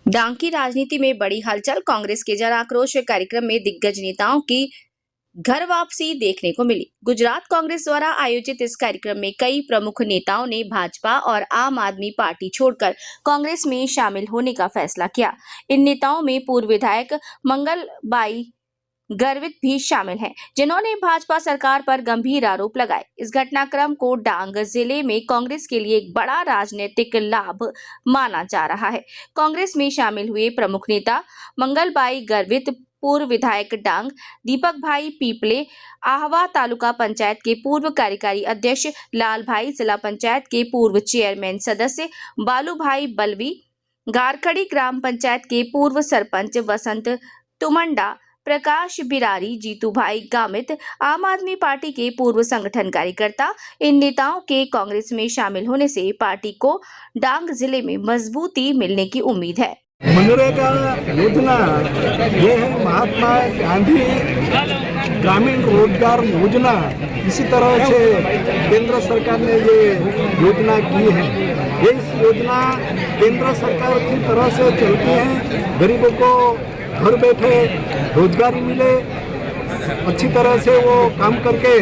डांग की राजनीति में बड़ी हलचल। कांग्रेस के जन आक्रोश कार्यक्रम में दिग्गज नेताओं की घर वापसी देखने को मिली। गुजरात कांग्रेस द्वारा आयोजित इस कार्यक्रम में कई प्रमुख नेताओं ने भाजपा और आम आदमी पार्टी छोड़कर कांग्रेस में शामिल होने का फैसला किया। इन नेताओं में पूर्व विधायक मंगलबाई गर्वित भी शामिल हैं, जिन्होंने भाजपा सरकार पर गंभीर आरोप लगाए। इस घटनाक्रम को डांग जिले में कांग्रेस के लिए एक बड़ा राजनीतिक लाभ माना जा रहा है। कांग्रेस में शामिल हुए प्रमुख नेता मंगलबाई गर्वित, पूर्व विधायक डांग, दीपक भाई पीपले, आहवा तालुका पंचायत के पूर्व कार्यकारी अध्यक्ष लाल भाई, जिला पंचायत के पूर्व चेयरमैन सदस्य बालू भाई बलवी, गारखड़ी ग्राम पंचायत के पूर्व सरपंच वसंत तुमंडा, प्रकाश बिरारी, जीतू भाई गामित, आम आदमी पार्टी के पूर्व संगठन कार्यकर्ता। इन नेताओं के कांग्रेस में शामिल होने से पार्टी को डांग जिले में मजबूती मिलने की उम्मीद है। मनरेगा योजना ये है महात्मा गांधी ग्रामीण रोजगार योजना। इसी तरह से केंद्र सरकार ने ये योजना की है। ये इस योजना केंद्र सरकार की तरह से चलती है। गरीबों को घर बैठे रोजगारी मिले, अच्छी तरह से वो काम करके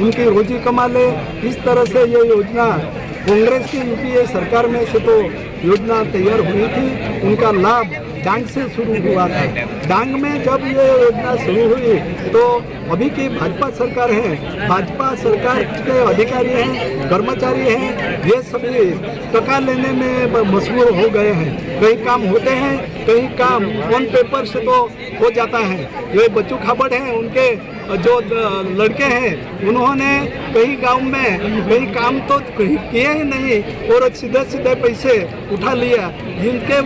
उनकी रोजी कमा ले। इस तरह से ये योजना कांग्रेस की यूपीए सरकार में से तो योजना तैयार हुई थी, उनका लाभ डांग से शुरू हुआ था। डांग में जब ये योजना शुरू हुई तो अभी की भाजपा सरकार है, भाजपा सरकार के अधिकारी हैं, कर्मचारी हैं, ये सभी टका लेने में मशहूर हो गए हैं। कई काम होते हैं, कई काम ऑन पेपर से तो हो जाता है। ये बच्चू खाबड़ हैं, उनके जो लड़के हैं, उन्होंने कई गांव में कई काम तो किए ही नहीं और सीधे सीधे पैसे उठा लिया, जिनके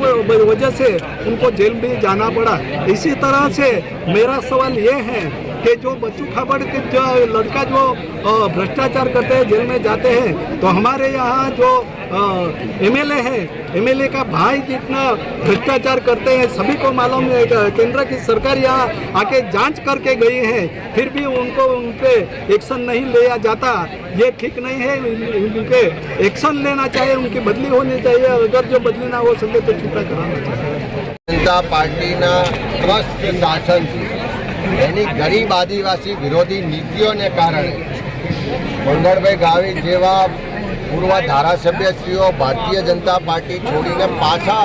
वजह से उनको जेल भी जाना पड़ा। इसी तरह से मेरा सवाल ये है कि जो बच्चू खाबड़ के जो लड़का जो भ्रष्टाचार करते हैं, जेल में जाते हैं, तो हमारे यहाँ जो एमएलए है, एमएलए का भाई जितना भ्रष्टाचार करते हैं सभी को मालूम है। केंद्र की सरकार यहाँ आके जांच करके गई है, फिर भी उनको उन पे एक्शन नहीं लिया जाता। ये ठीक नहीं है। उनके एक्शन लेना चाहिए, उनकी बदली होनी चाहिए। अगर जो बदली ना हो सके तो छुट्टा कराना चाहिए। जनता पार्टीना ત્રસ્ત શાસનથી એની ગરીબ આદિવાસી વિરોધી નીતિઓને કારણે મંગળભાઈ ગાવિત જેવા પૂર્વ ધારાસભ્યશ્રીઓ ભારતીય જનતા પાર્ટી છોડીને પાછા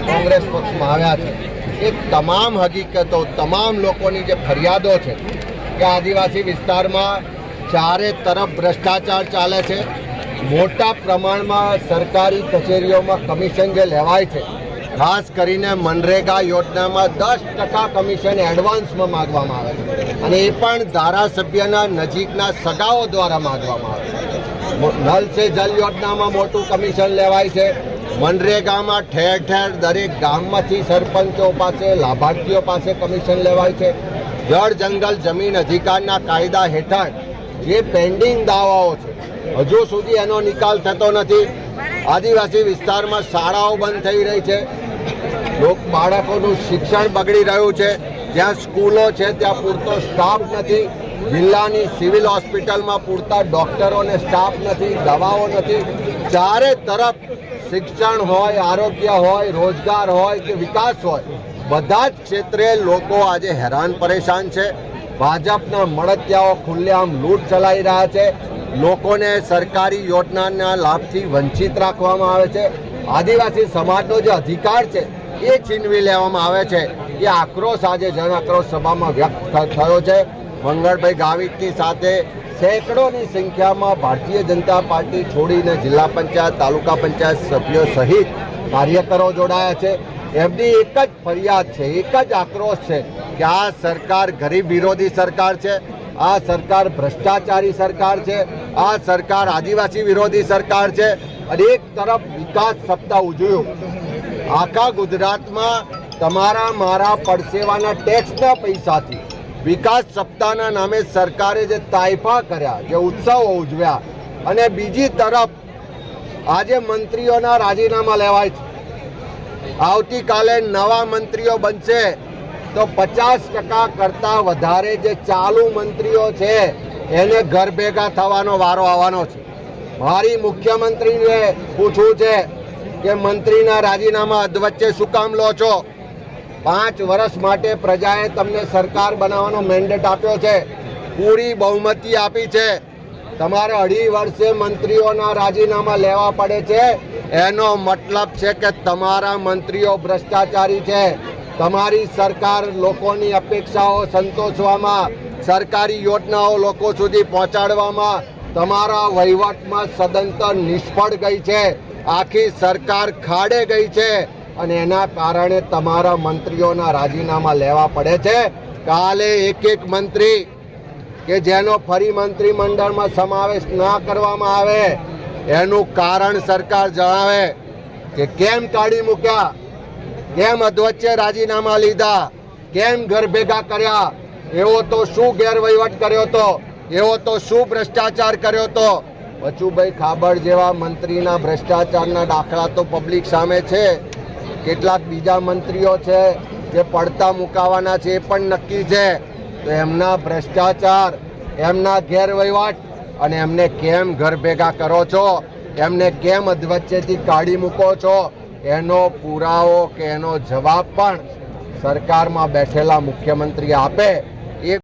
કોંગ્રેસ પક્ષમાં આવ્યા છે। એ તમામ હકીકતો, તમામ લોકોની જે ફરિયાદો છે કે આદિવાસી વિસ્તારમાં ચારે તરફ ભ્રષ્ટાચાર ચાલે છે, મોટા પ્રમાણમાં સરકારી કચેરીઓમાં કમિશન જે લેવાય છે, ખાસ કરીને મનરેગા યોજનામાં 10% કમિશન એડવાન્સમાં માગવામાં આવે છે અને એ પણ ધારાસભ્યના નજીકના સગાઓ દ્વારા માગવામાં આવે છે। નલ સે જલ યોજનામાં મોટું કમિશન લેવાય છે। મનરેગામાં ઠેર ઠેર દરેક ગામમાંથી સરપંચો પાસે, લાભાર્થીઓ પાસે કમિશન લેવાય છે। જળ જંગલ જમીન અધિકારના કાયદા હેઠળ જે પેન્ડિંગ દાવાઓ છે હજુ સુધી એનો નિકાલ થતો નથી। આદિવાસી વિસ્તારમાં શાળાઓ બંધ થઈ રહી છે, બાળકોનું શિક્ષણ બગડી રહ્યું છે। જ્યાં સ્કૂલો છે ત્યાં પૂરતો સ્ટાફ નથી, જિલ્લાની સિવિલ હોસ્પિટલમાં પૂરતા ડોક્ટરો અને સ્ટાફ નથી, દવાઓ નથી। ચારે તરફ શિક્ષણ હોય, આરોગ્ય હોય, રોજગાર હોય કે વિકાસ હોય, બધા જ ક્ષેત્રે લોકો આજે હેરાન પરેશાન છે। ભાજપના મળતિયાઓ ખુલ્લેઆમ લૂંટ ચલાવી રહ્યા છે, લોકોને સરકારી યોજનાના લાભથી વંચિત રાખવામાં આવે છે। આદિવાસી સમાજનો જે અધિકાર છે એ છીનવી લેવામાં આવે છે। એ આક્રોશ આજે જન આક્રોશ સભામાં વ્યક્ત થયો છે। મંગળભાઈ ગાવિતની સાથે સેંકડોની સંખ્યામાં ભારતીય જનતા પાર્ટી છોડીને જિલ્લા પંચાયત, તાલુકા પંચાયત સભ્યો સહિત કાર્યકરો જોડાયા છે। એમની એક જ ફરિયાદ છે, એક જ આક્રોશ છે કે આ સરકાર ગરીબ વિરોધી સરકાર છે, આ સરકાર ભ્રષ્ટાચારી સરકાર છે, આ સરકાર આદિવાસી વિરોધી સરકાર છે। અને એક તરફ વિકાસ સપ્તાહ ઉજવ્યું, આખા ગુજરાતમાં તમારા મારા પડસેવાના ટેક્સના પૈસાથી વિકાસ સપ્તાહના નામે સરકારે જે તાઇફા કર્યા, જે ઉત્સવો ઉજવ્યા, અને બીજી તરફ આજે મંત્રીઓના રાજીનામા લેવાય છે। આવતીકાલે નવા મંત્રીઓ બનશે તો 50% કરતાં વધારે જે ચાલુ મંત્રીઓ છે એને ઘર ભેગા થવાનો વારો આવવાનો છે। મારી મુખ્યમંત્રીને પૂછવું છે કે મંત્રીના રાજીનામા અધવચ્ચે શું કામ લો છો? 5 વર્ષ માટે પ્રજાએ તમને સરકાર બનાવવાનો મેન્ડેટ આપ્યો છે, પૂરી બહુમતી આપી છે. તમારે 2.5 વર્ષે મંત્રીઓના રાજીનામા લેવા પડે છે. એનો મતલબ છે કે તમારા મંત્રીઓ ભ્રષ્ટાચારી છે. તમારી સરકાર લોકોની અપેક્ષાઓ સંતોષવામાં, સરકારી યોજનાઓ લોકો સુધી પહોંચાડવામાં, તમારા વહીવટમાં સદંતર નિષ્ફળ ગઈ છે. આખી સરકાર ખાડે ગઈ છે અને એના કારણે તમારા મંત્રીઓના રાજીનામા લેવા પડે છે. કાલે એક મંત્રી કે જેનો ફરી મંત્રીમંડળમાં સમાવેશ ના કરવામાં આવે એનું કારણ સરકાર જણાવે કે કેમ કાઢી મૂક્યા, કેમ અધવચ્ચે રાજીનામા લીધા, કેમ ઘર ભેગા કર્યા, એવો તો શું ગેરવહીવટ કર્યો હતો, એવો તો શું ભ્રષ્ટાચાર કર્યો હતો. બચુભાઈ ખાબડ જેવા મંત્રીના ભ્રષ્ટાચારના દાખલા તો પબ્લિક સામે છે. કેટલાક બીજા મંત્રીઓ છે જે પડતા મુકાવાના છે એ પણ નક્કી છે. તો એમના ભ્રષ્ટાચાર, એમના ગેરવહીવટ અને એમને કેમ ઘર ભેગા કરો છો, એમને કેમ અધવચ્ચેથી કાઢી મૂકો છો, એનો પુરાવો કે એનો જવાબ પણ સરકારમાં બેઠેલા મુખ્યમંત્રી આપે.